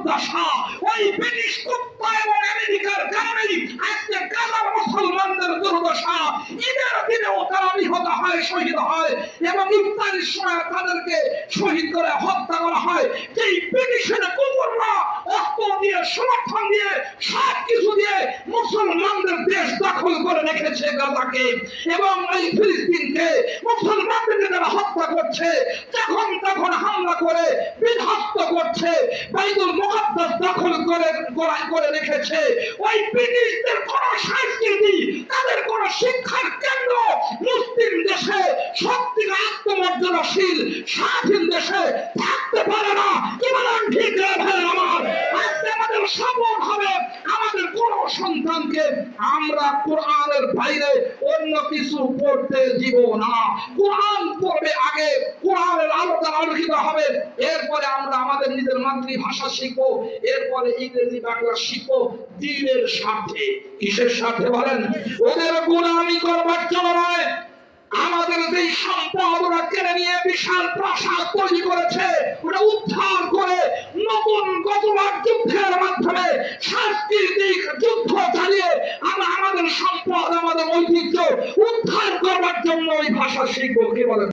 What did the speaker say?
দুর্দশা, ওই ব্রিটিশ কুত্তা এবং আমেরিকার কারণেই আজকে গাজার মুসলমানদের দুর্দশা। ঈদের দিনেও তারা নিহত হয়, শহীদ হয় এবং ইফতারের সময় তাদেরকে শহীদ করে হত্যা করা হয়। যেই ব্রিটিশের কুকুররা অস্ত্র দিয়ে, সমর্থন দিয়ে, সব কিছু দিয়ে মুসলমানদের দেশ দখল করে রেখেছে গাজাকে এবং এই ফিলিস্তিনকে, মুসলমানদেরকে যারা হত্যা করছে, যখন তখন হামলা করে বিধ্বস্ত করছে, বাইতুল মুকাদ্দাস দখল করে রেখেছে। ওই ব্রিটিশদের কোন সংস্কৃতি, তাদের কোন শিক্ষার কেন্দ্র মুসলিম দেশে সত্যিকার আত্মমর্যাদাশীল স্বাধীন দেশে থাকতে পারে না। কি বলেন ঠিক রে ভাই আমার? আজকে আমাদের শপথ হবে আমাদের কোন সন্তানকে আমরা কোরআনের বাইরে অন্য কিছু পড়তে দিব না। কোরআন পড়বে আগে, কোরআনের আলোতে আলোকিত হবে, এরপরে আমরা আমাদের নিজের মাতৃভাষা শিখবো, এরপরে ইংরেজি বাংলা শিখবো দ্বীনের স্বার্থে। কিসের স্বার্থে বলেন? ওদের গোলামি করবার জন্য নয়। আমাদের যে সম্পদ ওরা কেড়ে নিয়ে বিশাল প্রাসাদ তৈরি করেছে, ওটা উদ্ধার করে নতুন গতবার যুদ্ধের মাধ্যমে সাংস্কৃতিক যুদ্ধ চালিয়ে আমরা আমাদের সম্পদ, আমাদের ঐতিহ্য উদ্ধার করবার জন্য ওই ভাষা শিখবো। কি বলেন?